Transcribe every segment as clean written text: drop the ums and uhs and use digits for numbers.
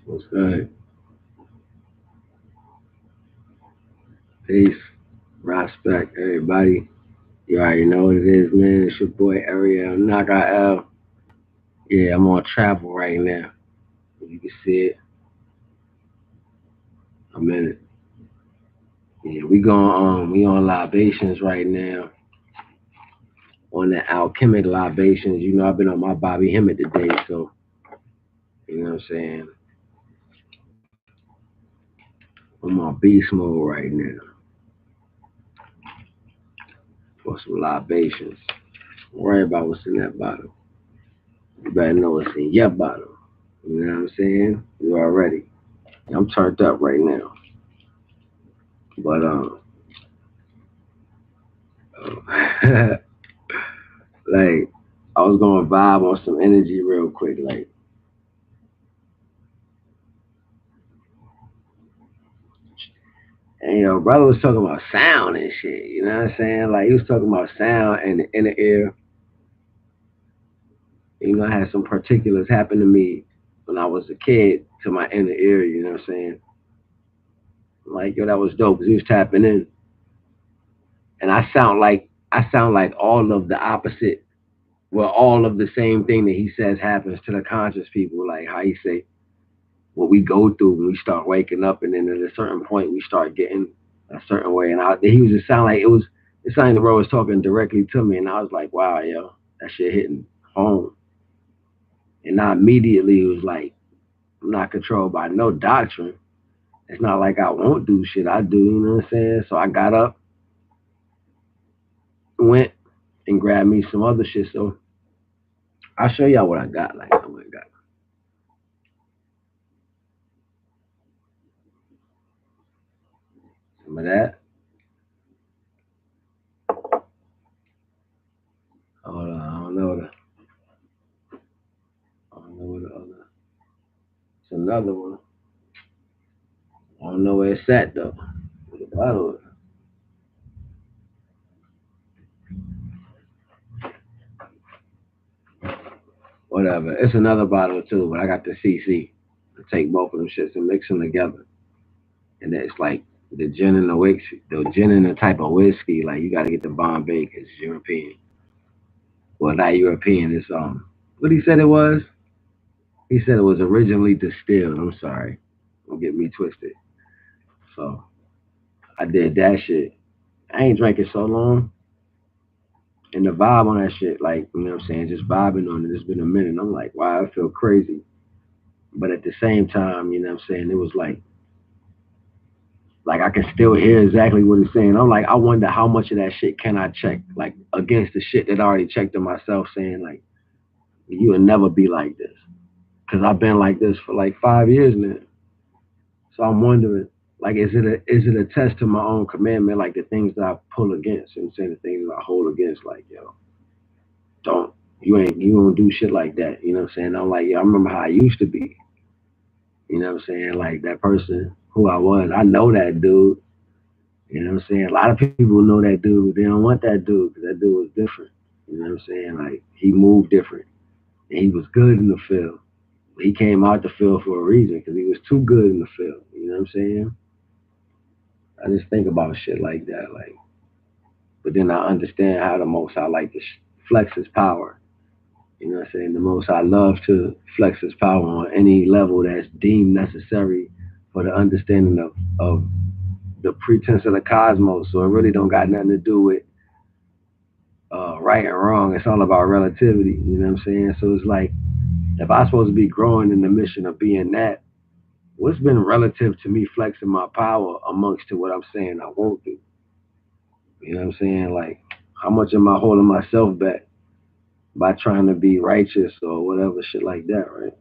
What's good? Peace. Respect, everybody. You already know what it is, man. It's your boy Ariel Knockout L. Yeah, I'm on travel right now. You can see it. I'm in it. Yeah, we on libations right now. On the alchemic libations. You know, I've been on my Bobby Hemmett today, so you know what I'm saying? I'm on beast mode right now for some libations. Don't worry about what's in that bottle. You better know what's in your bottle. You know what I'm saying? You already. I'm turned up right now. But like I was gonna vibe on some energy real quick, like and brother was talking about sound and shit, you know what I'm saying? Like he was talking about sound and the inner ear. I had some particulars happen to me when I was a kid to my inner ear, you know what I'm saying? Like, yo, that was dope because he was tapping in. And I sound like all of the opposite, well, all of the same thing that he says happens to the conscious people, like how he say what we go through when we start waking up, and then at a certain point we start getting a certain way. And he was just sound like it sounded like the bro was talking directly to me, and I was like, wow, yo, that shit hitting home. And I immediately was like, I'm not controlled by no doctrine. It's not like I won't do shit. I do, you know what I'm saying? So I got up, went, and grabbed me some other shit. So I'll show y'all what I got. Like, I went and got some of that. Hold on, I don't know what the other. It's another one. I don't know where it's at though. The bottle, whatever. It's another bottle too, but I got the CC. I take both of them shits and mix them together, and then it's like the gin and the whiskey, the gin and the type of whiskey. Like you got to get the Bombay because it's European. Well, not European. It's what he said it was. He said it was originally distilled. I'm sorry, don't get me twisted. So I did that shit. I ain't drank it so long, and the vibe on that shit, like you know what I'm saying, just vibing on it. It's been a minute. I'm like, wow, I feel crazy. But at the same time, you know what I'm saying, it was like I can still hear exactly what he's saying. I'm like, I wonder how much of that shit can I check, like against the shit that I already checked in myself, saying like you will never be like this, because I've been like this for like 5 years now. So I'm wondering, like, is it a test to my own commandment, like the things that I pull against, and saying the things that I hold against, like yo, don't you don't do shit like that. You know what I'm saying? I'm like, yeah, I remember how I used to be. You know what I'm saying? Like that person who I was, I know that dude. You know what I'm saying? A lot of people know that dude. They don't want that dude because that dude was different. You know what I'm saying? Like he moved different and he was good in the field. He came out the field for a reason because he was too good in the field. You know what I'm saying? I just think about shit like that. Like, but then I understand how the most I like to flex his power. You know what I'm saying? The most I love to flex his power on any level that's deemed necessary for the understanding of the pretense of the cosmos. So it really don't got nothing to do with right and wrong. It's all about relativity. You know what I'm saying? So it's like if I'm supposed to be growing in the mission of being that, what's been relative to me flexing my power amongst to what I'm saying I won't do? You know what I'm saying? Like how much am I holding myself back by trying to be righteous or whatever shit like that, right?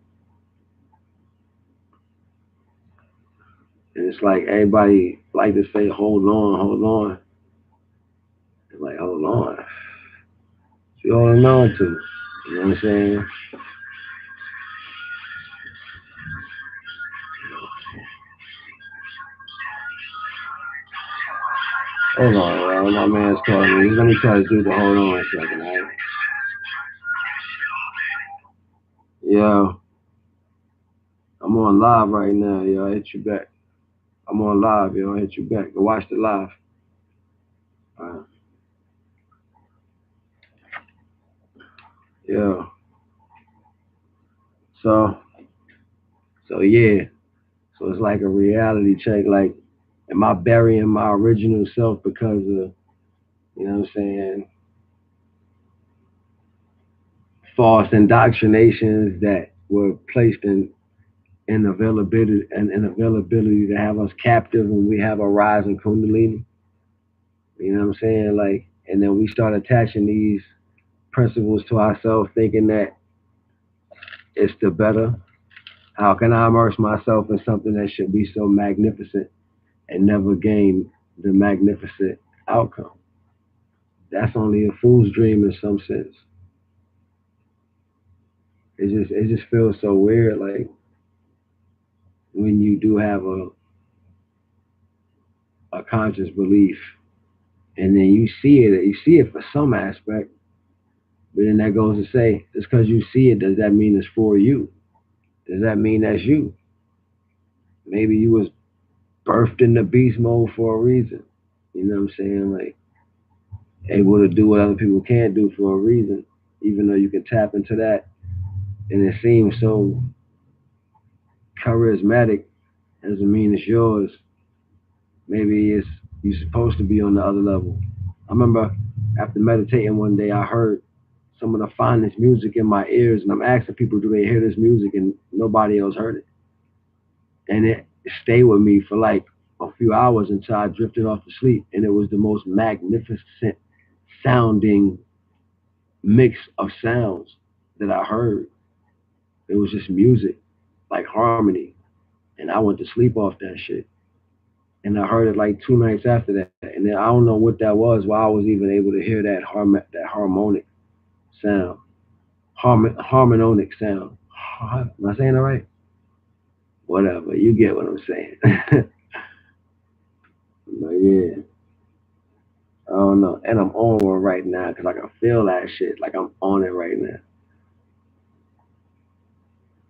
And it's like everybody like to say, hold on, hold on. It's like, hold on. What you holding on to? You know what I'm saying? Hold on, my man's calling me. Let me try to do the hold on a second, all right? Yeah. I'm on live right now, yo. I hit you back. I'm on live, yo. I hit you back. Go watch the live. Uh, yeah. So, so yeah. So it's like a reality check. Like, am I burying my original self because of, you know what I'm saying, false indoctrinations that were placed in availability and in availability to have us captive when we have a rise in Kundalini? You know what I'm saying? Like, and then we start attaching these principles to ourselves, thinking that it's the better. How can I immerse myself in something that should be so magnificent and never gain the magnificent outcome? That's only a fool's dream in some sense. It just feels so weird, like when you do have a conscious belief, and then you see it for some aspect, but then that goes to say, just because you see it, does that mean it's for you? Does that mean that's you? Maybe you was birthed in the beast mode for a reason. You know what I'm saying? Like, able to do what other people can't do for a reason, even though you can tap into that, and it seems so charismatic, doesn't mean it's yours. Maybe it's you're supposed to be on the other level. I remember after meditating one day, I heard some of the finest music in my ears, and I'm asking people, do they hear this music? And nobody else heard it, and it stayed with me for like a few hours until I drifted off to sleep, and it was the most magnificent sounding mix of sounds that I heard. It was just music, like harmony, and I went to sleep off that shit. And I heard it like 2 nights after that, and then I don't know what that was. Why I was even able to hear that harmonic sound, harmonic sound. Am I saying it right? Whatever, you get what I'm saying. But yeah, I don't know, and I'm on one right now because I can feel that shit. Like I'm on it right now,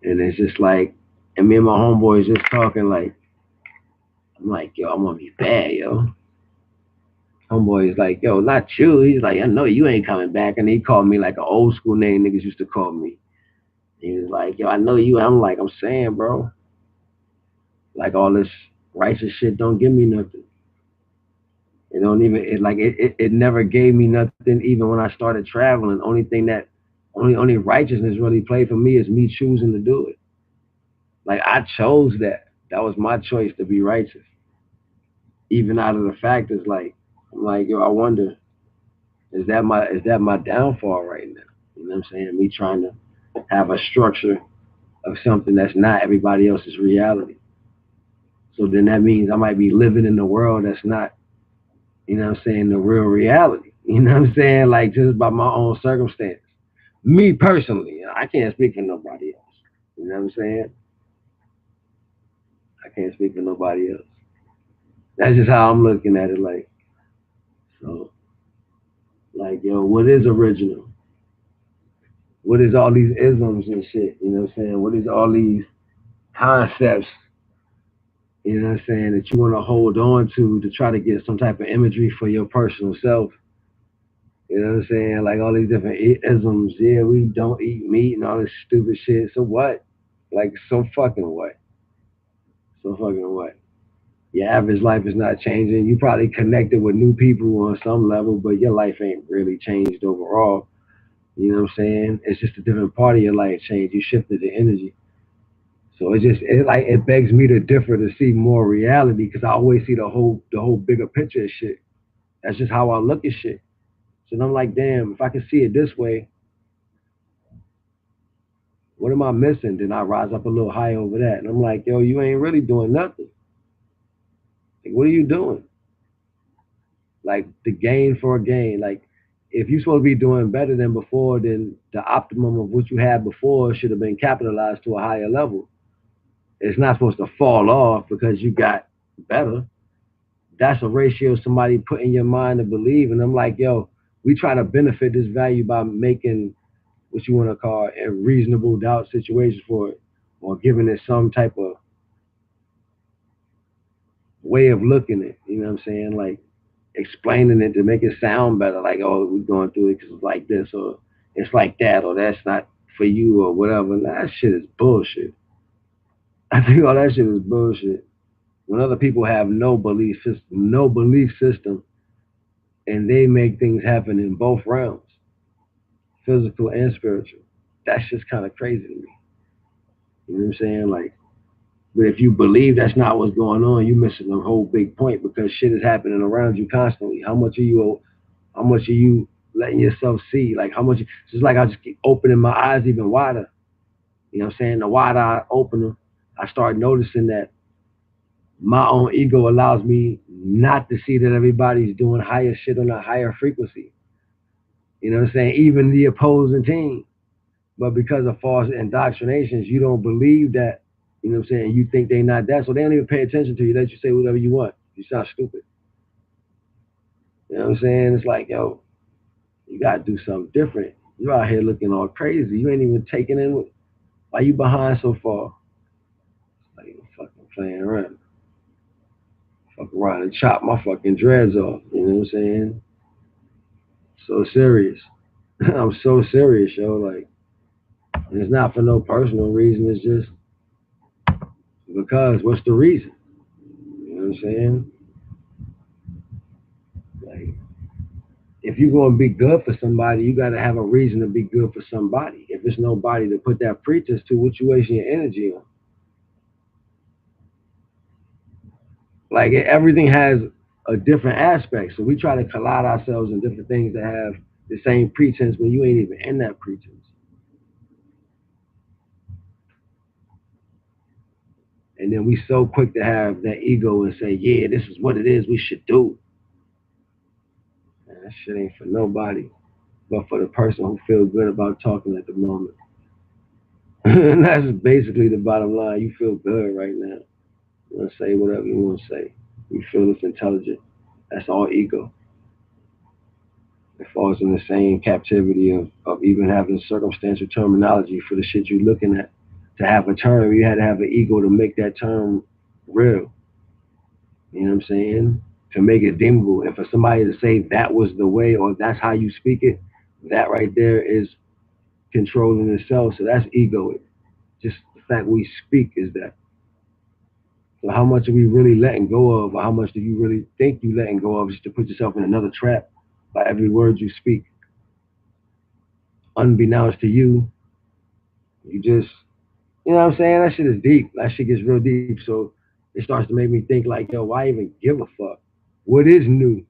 and it's just like, and me and my homeboys just talking like, I'm like, yo, I'm gonna be bad, yo. Homeboy is like, yo, not you. He's like, I know you ain't coming back. And he called me like an old school name niggas used to call me. He was like, yo, I know you. I'm like, I'm saying, bro, like all this righteous shit don't give me nothing. It don't even, it never gave me nothing even when I started traveling. Only righteousness really played for me is me choosing to do it. Like I chose that. That was my choice to be righteous. Even out of the fact is like, I'm like, yo, I wonder, is that my downfall right now? You know what I'm saying? Me trying to have a structure of something that's not everybody else's reality. So then that means I might be living in the world that's not, you know what I'm saying, the real reality. You know what I'm saying? Like just by my own circumstance. Me personally, I can't speak for nobody else. You know what I'm saying? I can't speak for nobody else. That's just how I'm looking at it. Like, so, like, yo, what is original? What is all these isms and shit? You know what I'm saying? What is all these concepts, you know what I'm saying, that you want to hold on to try to get some type of imagery for your personal self? You know what I'm saying? Like all these different isms. Yeah, we don't eat meat and all this stupid shit. So what? Like, so fucking what? So fucking what? Your average life is not changing. You probably connected with new people on some level, but your life ain't really changed overall. You know what I'm saying? It's just a different part of your life changed. You shifted the energy. So it begs me to differ to see more reality because I always see the whole bigger picture of shit. That's just how I look at shit. So then I'm like, damn, if I can see it this way, what am I missing? Then I rise up a little higher over that, and I'm like, yo, you ain't really doing nothing. Like, what are you doing? Like the gain for a gain. Like if you're supposed to be doing better than before, then the optimum of what you had before should have been capitalized to a higher level. It's not supposed to fall off because you got better. That's a ratio somebody put in your mind to believe. And I'm like, yo, we try to benefit this value by making what you want to call a reasonable doubt situation for it. or giving it some type of way of looking at it. You know what I'm saying? Like explaining it to make it sound better. Like, oh, we're going through it because it's like this, or it's like that, or that's not for you, or whatever. That shit is bullshit. I think all that shit is bullshit. When other people have no belief system, and they make things happen in both realms, physical and spiritual. That's just kind of crazy to me. You know what I'm saying? Like, but if you believe that's not what's going on, you're missing the whole big point because shit is happening around you constantly. How much are you letting yourself see? Like how much? It's just like I just keep opening my eyes even wider. You know what I'm saying? The wider I open them, I start noticing that my own ego allows me not to see that everybody's doing higher shit on a higher frequency. You know what I'm saying? Even the opposing team. But because of false indoctrinations, you don't believe that. You know what I'm saying? You think they not that, so they don't even pay attention to you. They let you say whatever you want. You sound stupid. You know what I'm saying? It's like, yo, you gotta do something different. You out here looking all crazy. You ain't even taking in. Why you behind so far? Like you fucking playing around. Fuck around and chop my fucking dreads off. You know what I'm saying? So serious. I'm so serious, yo. Like, and it's not for no personal reason. It's just because what's the reason? You know what I'm saying? Like, if you're going to be good for somebody, you got to have a reason to be good for somebody. If it's nobody to put that pretense to, what you wasting your energy on? Like everything has a different aspect, so we try to collide ourselves in different things that have the same pretense when you ain't even in that pretense. And then we so quick to have that ego and say, "Yeah, this is what it is. We should do." Man, that shit ain't for nobody, but for the person who feels good about talking at the moment. And that's basically the bottom line. You feel good right now. You want to say whatever you want to say. You feel it's intelligent. That's all ego. It falls in the same captivity of even having circumstantial terminology for the shit you're looking at. To have a term, you had to have an ego to make that term real. You know what I'm saying? To make it dimmable. And for somebody to say that was the way or that's how you speak it, that right there is controlling itself. So that's ego. Just the fact we speak is that. So how much are we really letting go of, or how much do you really think you letting go of just to put yourself in another trap by every word you speak? Unbeknownst to you, you just, you know what I'm saying? That shit is deep. That shit gets real deep. So it starts to make me think like, yo, why even give a fuck? What is new?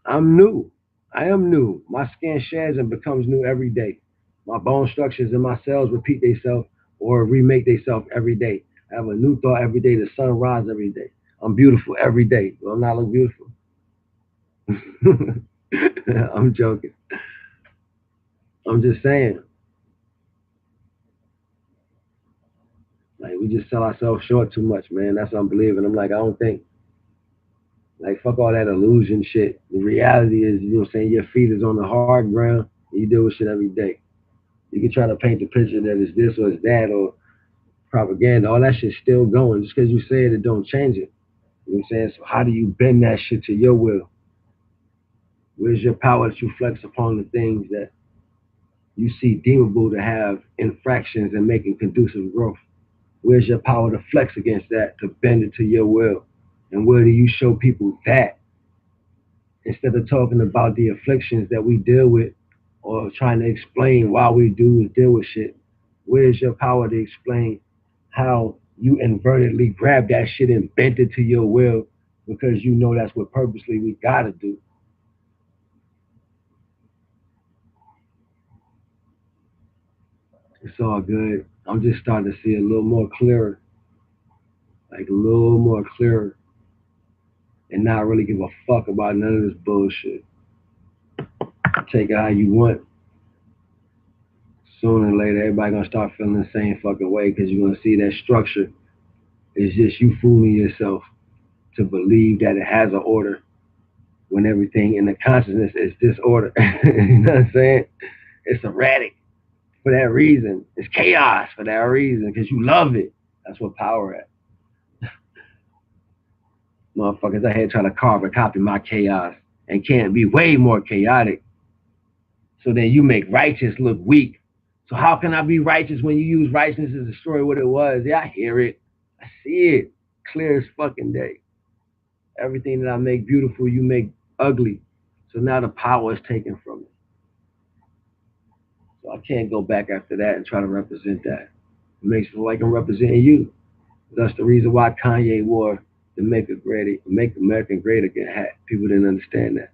I'm new. I am new. My skin sheds and becomes new every day. My bone structures and my cells repeat themselves or remake themselves every day. I have a new thought every day. The sun rises every day. I'm beautiful every day. Do I not look beautiful? I'm joking. I'm just saying, like we just sell ourselves short too much, man. That's what I'm believing. I'm like, I don't think, like, fuck all that illusion shit. The reality is, you know what I'm saying, your feet is on the hard ground and you deal with shit every day. You can try to paint the picture that it's this or it's that or propaganda. All that shit's still going. Just because you say it, it don't change it. You know what I'm saying? So how do you bend that shit to your will? Where's your power that you flex upon the things that you see deemable to have infractions and making conducive growth? Where's your power to flex against that, to bend it to your will? And where do you show people that instead of talking about the afflictions that we deal with or trying to explain why we do and deal with shit? Where's your power to explain how you invertedly grab that shit and bent it to your will because you know that's what purposely we gotta do? It's all good. I'm just starting to see a little more clearer, like a little more clearer, and not really give a fuck about none of this bullshit. Take it how you want. Sooner or later, everybody gonna start feeling the same fucking way because you're gonna see that structure is just you fooling yourself to believe that it has an order when everything in the consciousness is disorder. You know what I'm saying? It's erratic. for that reason. It's chaos for that reason, because you love it. That's what power at. Motherfuckers out here trying to carve a copy of my chaos and can't be way more chaotic. So then you make righteous look weak. So how can I be righteous when you use righteousness to destroy what it was? Yeah, I hear it. I see it. Clear as fucking day. Everything that I make beautiful, you make ugly. So now the power is taken from me. So I can't go back after that and try to represent that. It makes me feel like I'm representing you. That's the reason why Kanye wore the Make American Great Again hat. People didn't understand that.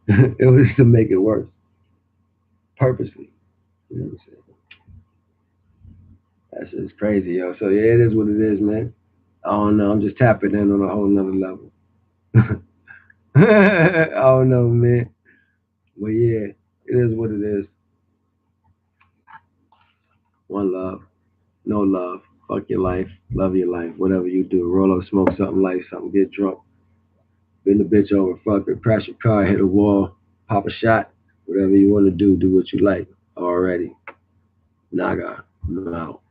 It was to make it worse, purposely. You know what I'm saying? That's just crazy, yo. So yeah, it is what it is, man. I don't know. I'm just tapping in on a whole nother level. I don't know, man. But yeah, it is what it is. One love, no love. Fuck your life, love your life. Whatever you do, roll up, smoke something, light something, get drunk, bend the bitch over, fuck her, crash your car, hit a wall, pop a shot. Whatever you want to do what you like. Already. Naga. I'm out.